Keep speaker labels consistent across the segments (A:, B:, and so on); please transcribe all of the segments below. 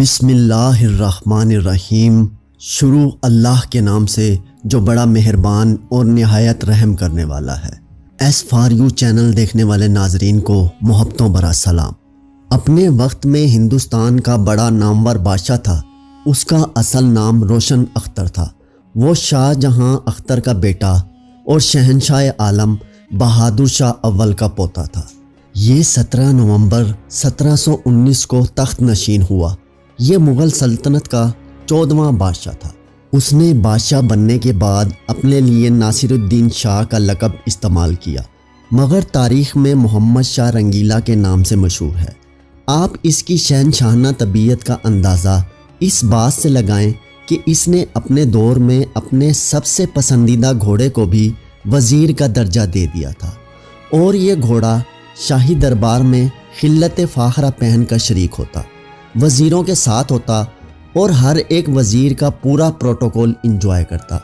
A: بسم اللہ الرحمن الرحیم۔ شروع اللہ کے نام سے جو بڑا مہربان اور نہایت رحم کرنے والا ہے۔ ایس فار یو چینل دیکھنے والے ناظرین کو محبتوں بھرا سلام۔ اپنے وقت میں ہندوستان کا بڑا نامور بادشاہ تھا۔ اس کا اصل نام روشن اختر تھا۔ وہ شاہ جہاں اختر کا بیٹا اور شہنشاہ عالم بہادر شاہ اول کا پوتا تھا۔ یہ 17 نومبر 1719 کو تخت نشین ہوا۔ یہ مغل سلطنت کا 14واں بادشاہ تھا۔ اس نے بادشاہ بننے کے بعد اپنے لیے ناصر الدین شاہ کا لقب استعمال کیا، مگر تاریخ میں محمد شاہ رنگیلا کے نام سے مشہور ہے۔ آپ اس کی شہنشاہانہ طبیعت کا اندازہ اس بات سے لگائیں کہ اس نے اپنے دور میں اپنے سب سے پسندیدہ گھوڑے کو بھی وزیر کا درجہ دے دیا تھا، اور یہ گھوڑا شاہی دربار میں خلت فاخرہ پہن کر شریک ہوتا، وزیروں کے ساتھ ہوتا اور ہر ایک وزیر کا پورا پروٹوکول انجوائے کرتا،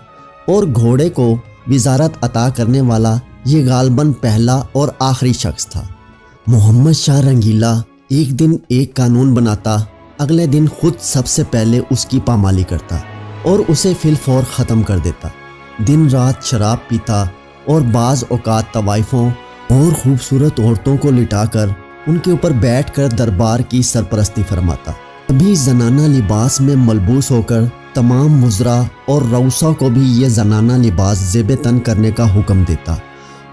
A: اور گھوڑے کو وزارت عطا کرنے والا یہ غالباً پہلا اور آخری شخص تھا۔ محمد شاہ رنگیلا ایک دن ایک قانون بناتا، اگلے دن خود سب سے پہلے اس کی پامالی کرتا اور اسے فی الفور ختم کر دیتا۔ دن رات شراب پیتا اور بعض اوقات طوائفوں اور خوبصورت عورتوں کو لٹا کر ان کے اوپر بیٹھ کر دربار کی سرپرستی فرماتا۔ کبھی زنانہ لباس میں ملبوس ہو کر تمام وزراء اور رؤسا کو بھی یہ زنانہ لباس زیب تن کرنے کا حکم دیتا،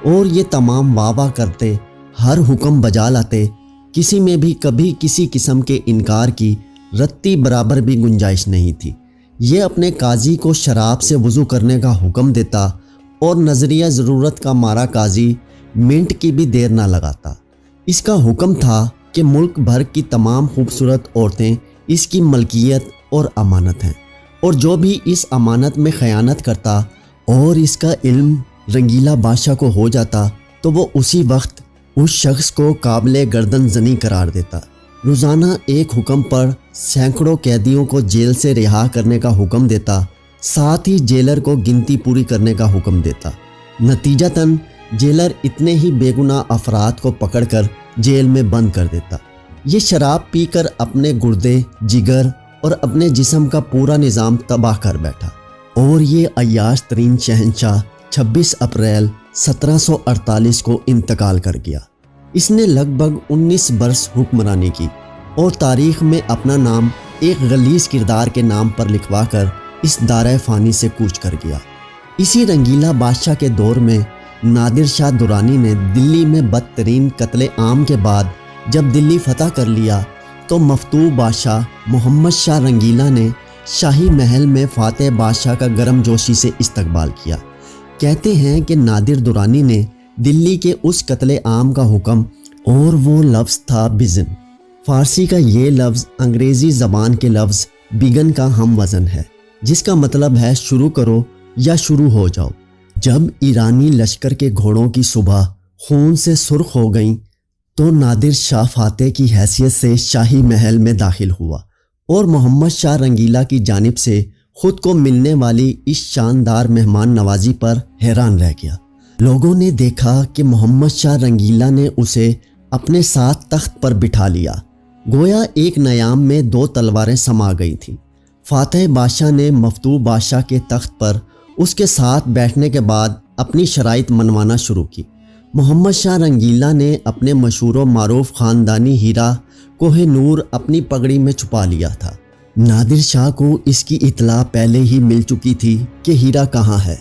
A: اور یہ تمام واہ واہ کرتے، ہر حکم بجا لاتے۔ کسی میں بھی کبھی کسی قسم کے انکار کی رتی برابر بھی گنجائش نہیں تھی۔ یہ اپنے قاضی کو شراب سے وضو کرنے کا حکم دیتا، اور نظریہ ضرورت کا مارا قاضی منٹ کی بھی دیر نہ لگاتا۔ اس کا حکم تھا کہ ملک بھر کی تمام خوبصورت عورتیں اس کی ملکیت اور امانت ہیں، اور جو بھی اس امانت میں خیانت کرتا اور اس کا علم رنگیلا بادشاہ کو ہو جاتا تو وہ اسی وقت اس شخص کو قابل گردن زنی قرار دیتا۔ روزانہ ایک حکم پر سینکڑوں قیدیوں کو جیل سے رہا کرنے کا حکم دیتا، ساتھ ہی جیلر کو گنتی پوری کرنے کا حکم دیتا۔ نتیجتاً جیلر اتنے ہی بے گناہ افراد کو پکڑ کر جیل میں بند کر دیتا۔ یہ شراب پی کر اپنے گردے، جگر اور اپنے جسم کا پورا نظام تباہ کر بیٹھا، اور یہ عیاش ترین شہنشاہ 26 اپریل 1748 کو انتقال کر گیا۔ اس نے لگ بھگ 19 برس حکمرانی کی، اور تاریخ میں اپنا نام ایک غلیظ کردار کے نام پر لکھوا کر اس دارہ فانی سے کوچ کر گیا۔ اسی رنگیلا بادشاہ کے دور میں نادر شاہ درانی نے دلی میں بدترین قتل عام کے بعد جب دلی فتح کر لیا تو مفتوح بادشاہ محمد شاہ رنگیلا نے شاہی محل میں فاتح بادشاہ کا گرم جوشی سے استقبال کیا۔ کہتے ہیں کہ نادر درانی نے دلی کے اس قتل عام کا حکم، اور وہ لفظ تھا بزن۔ فارسی کا یہ لفظ انگریزی زبان کے لفظ بگن کا ہم وزن ہے، جس کا مطلب ہے شروع کرو یا شروع ہو جاؤ۔ جب ایرانی لشکر کے گھوڑوں کی صبح خون سے سرخ ہو گئیں تو نادر شاہ فاتح کی حیثیت سے شاہی محل میں داخل ہوا، اور محمد شاہ رنگیلا کی جانب سے خود کو ملنے والی اس شاندار مہمان نوازی پر حیران رہ گیا۔ لوگوں نے دیکھا کہ محمد شاہ رنگیلا نے اسے اپنے ساتھ تخت پر بٹھا لیا، گویا ایک نیام میں 2 تلواریں سما گئی تھیں۔ فاتح بادشاہ نے مفتوح بادشاہ کے تخت پر اس کے ساتھ بیٹھنے کے بعد اپنی شرائط منوانا شروع کی۔ محمد شاہ رنگیلا نے اپنے مشہور و معروف خاندانی ہیرا کوہ نور اپنی پگڑی میں چھپا لیا تھا۔ نادر شاہ کو اس کی اطلاع پہلے ہی مل چکی تھی کہ ہیرا کہاں ہے،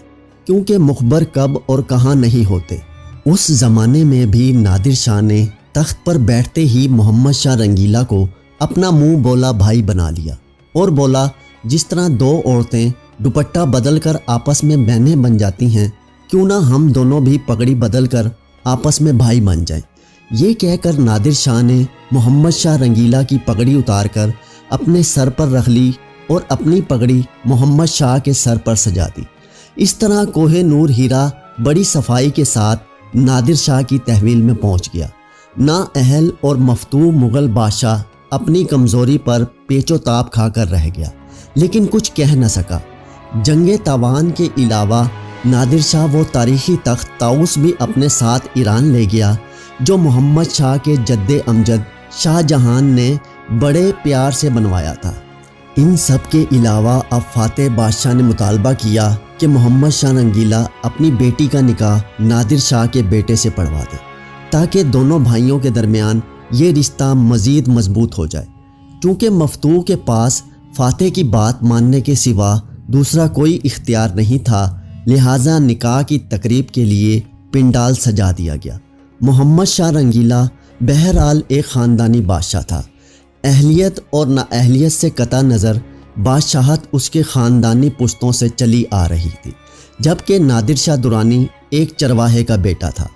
A: کیونکہ مخبر کب اور کہاں نہیں ہوتے۔ اس زمانے میں بھی نادر شاہ نے تخت پر بیٹھتے ہی محمد شاہ رنگیلا کو اپنا منہ بولا بھائی بنا لیا، اور بولا جس طرح 2 عورتیں دوپٹہ بدل کر آپس میں بہنیں بن جاتی ہیں، کیوں نہ ہم دونوں بھی پگڑی بدل کر آپس میں بھائی بن جائیں۔ یہ کہہ کر نادر شاہ نے محمد شاہ رنگیلا کی پگڑی اتار کر اپنے سر پر رکھ لی، اور اپنی پگڑی محمد شاہ کے سر پر سجا دی۔ اس طرح کوہ نور ہیرا بڑی صفائی کے ساتھ نادر شاہ کی تحویل میں پہنچ گیا۔ نااہل اور مفتوح مغل بادشاہ اپنی کمزوری پر پیچ و تاب کھا کر رہ گیا، لیکن کچھ کہہ نہ سکا۔ جنگ تاوان کے علاوہ نادر شاہ وہ تاریخی تخت طاؤس بھی اپنے ساتھ ایران لے گیا جو محمد شاہ کے جد امجد شاہ جہان نے بڑے پیار سے بنوایا تھا۔ ان سب کے علاوہ اب فاتح بادشاہ نے مطالبہ کیا کہ محمد شاہ رنگیلا اپنی بیٹی کا نکاح نادر شاہ کے بیٹے سے پڑھوا دے تاکہ دونوں بھائیوں کے درمیان یہ رشتہ مزید مضبوط ہو جائے۔ چونکہ مفتوح کے پاس فاتح کی بات ماننے کے سوا دوسرا کوئی اختیار نہیں تھا، لہٰذا نکاح کی تقریب کے لیے پنڈال سجا دیا گیا۔ محمد شاہ رنگیلا بہرحال ایک خاندانی بادشاہ تھا۔ اہلیت اور نااہلیت سے قطع نظر بادشاہت اس کے خاندانی پشتوں سے چلی آ رہی تھی، جبکہ نادر شاہ درانی ایک چرواہے کا بیٹا تھا،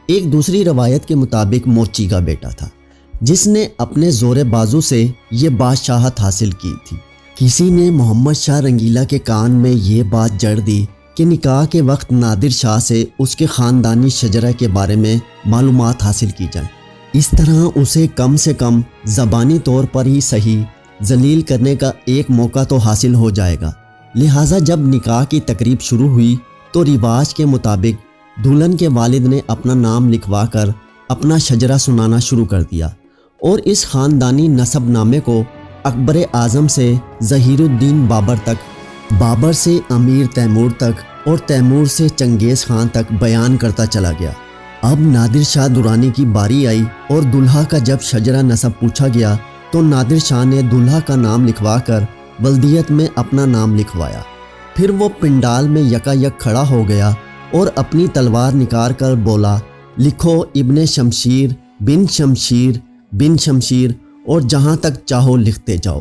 A: ایک دوسری روایت کے مطابق موچی کا بیٹا تھا، جس نے اپنے زور بازو سے یہ بادشاہت حاصل کی تھی۔ کسی نے محمد شاہ رنگیلا کے کان میں یہ بات جڑ دی کہ نکاح کے وقت نادر شاہ سے اس کے خاندانی شجرہ کے بارے میں معلومات حاصل کی جائیں، اس طرح اسے کم سے کم زبانی طور پر ہی صحیح ذلیل کرنے کا ایک موقع تو حاصل ہو جائے گا۔ لہٰذا جب نکاح کی تقریب شروع ہوئی تو رواج کے مطابق دلہن کے والد نے اپنا نام لکھوا کر اپنا شجرہ سنانا شروع کر دیا، اور اس خاندانی نسب نامے کو اکبر اعظم سے ظہیر الدین بابر تک، بابر سے امیر تیمور تک، اور تیمور سے چنگیز خان تک بیان کرتا چلا گیا۔ اب نادر شاہ درانی کی باری آئی اور دلہا کا جب شجرہ نسب پوچھا گیا تو نادر شاہ نے دلہا کا نام لکھوا کر بلدیت میں اپنا نام لکھوایا۔ پھر وہ پنڈال میں یکا یک کھڑا ہو گیا اور اپنی تلوار نکال کر بولا، لکھو ابن شمشیر بن شمشیر بن شمشیر، اور جہاں تک چاہو لکھتے جاؤ۔